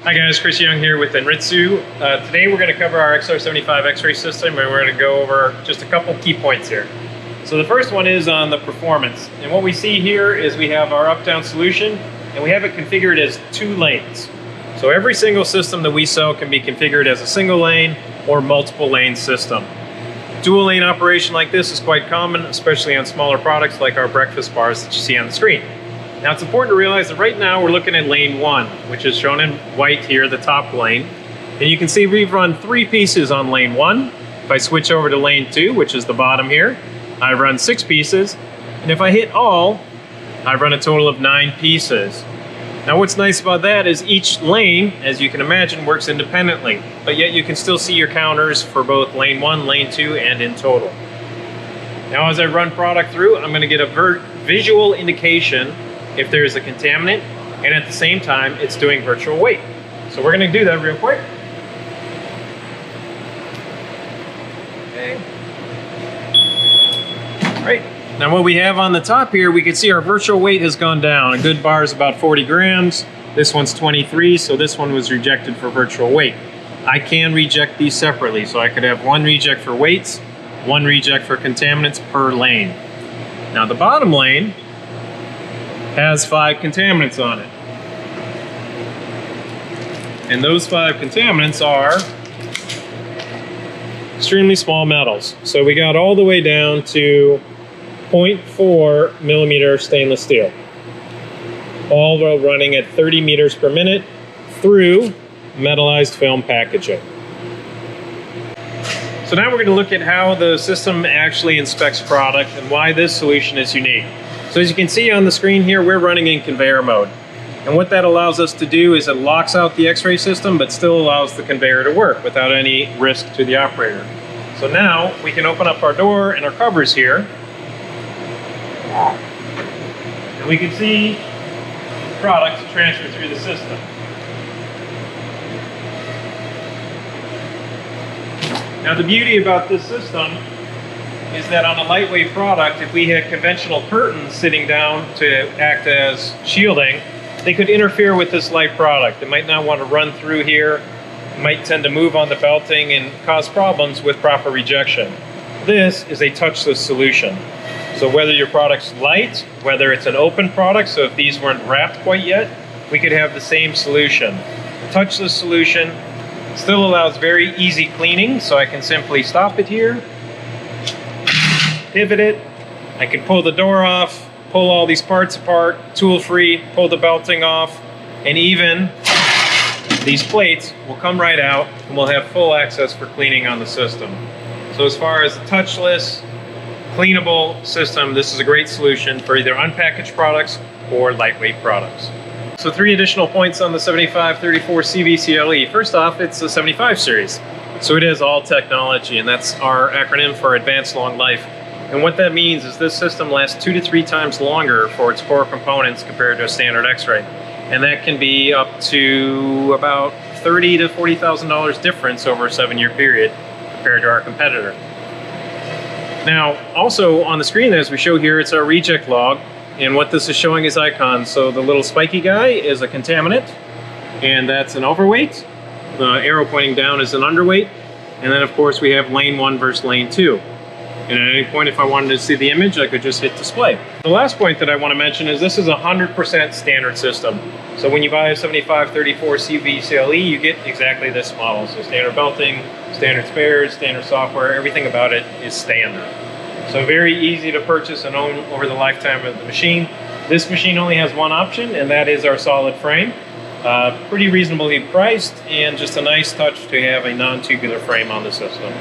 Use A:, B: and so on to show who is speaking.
A: Hi guys, Chris Young here with Anritsu. Today we're going to cover our XR75 X-ray system, and we're going to go over just a couple key points here. So the first one is on the performance. And what we see here is we have our up-down solution, and we have it configured as 2 lanes. So every single system that we sell can be configured as a single lane or multiple lane system. Dual lane operation like this is quite common, especially on smaller products like our breakfast bars that you see on the screen. Now it's important to realize that right now we're looking at lane 1, which is shown in white here, the top lane. And you can see we've run 3 pieces on lane 1. If I switch over to lane 2, which is the bottom here, I run 6 pieces. And if I hit all, I run a total of 9 pieces. Now what's nice about that is each lane, as you can imagine, works independently, but yet you can still see your counters for both lane 1, lane 2, and in total. Now as I run product through, I'm going to get a visual indication if there's a contaminant, and at the same time it's doing virtual weight. So we're going to do that real quick. Okay. All right. Now what we have on the top here, we can see our virtual weight has gone down. A good bar is about 40 grams. This one's 23, so this one was rejected for virtual weight. I can reject these separately, so I could have 1 reject for weights, 1 reject for contaminants per lane. Now the bottom lane has 5 contaminants on it. And those 5 contaminants are extremely small metals. So we got all the way down to 0.4 millimeter stainless steel. All while running at 30 meters per minute through metallized film packaging. So now we're going to look at how the system actually inspects product and why this solution is unique. So as you can see on the screen here, we're running in conveyor mode. And what that allows us to do is it locks out the X-ray system, but still allows the conveyor to work without any risk to the operator. So now we can open up our door and our covers here. And we can see product transfer through the system. Now the beauty about this system is that on a lightweight product, if we had conventional curtains sitting down to act as shielding, they could interfere with this light product. It might not want to run through here, it might tend to move on the belting and cause problems with proper rejection. This is a touchless solution. So whether your product's light, whether it's an open product, so if these weren't wrapped quite yet, we could have the same solution. Touchless solution still allows very easy cleaning, so I can simply stop it here, pivot it, I can pull the door off, pull all these parts apart, tool free, pull the belting off, and even these plates will come right out and we'll have full access for cleaning on the system. So as far as the touchless, cleanable system, this is a great solution for either unpackaged products or lightweight products. So 3 additional points on the 7534 CVCLE. First off, it's the 75 series. So it has all technology, and that's our acronym for Advanced Long Life. And what that means is this system lasts 2 to 3 times longer for its core components compared to a standard X-ray. And that can be up to about $30,000 to $40,000 difference over a 7-year period compared to our competitor. Now, also on the screen as we show here, it's our reject log. And what this is showing is icons. So the little spiky guy is a contaminant, and that's an overweight. The arrow pointing down is an underweight. And then of course we have lane 1 versus lane 2. And at any point, if I wanted to see the image, I could just hit display. The last point that I want to mention is this is a 100% standard system. So when you buy a 7534 CVCLE, you get exactly this model. So standard belting, standard spares, standard software, everything about it is standard. So very easy to purchase and own over the lifetime of the machine. This machine only has one option, and that is our solid frame. Pretty reasonably priced, and just a nice touch to have a non-tubular frame on the system.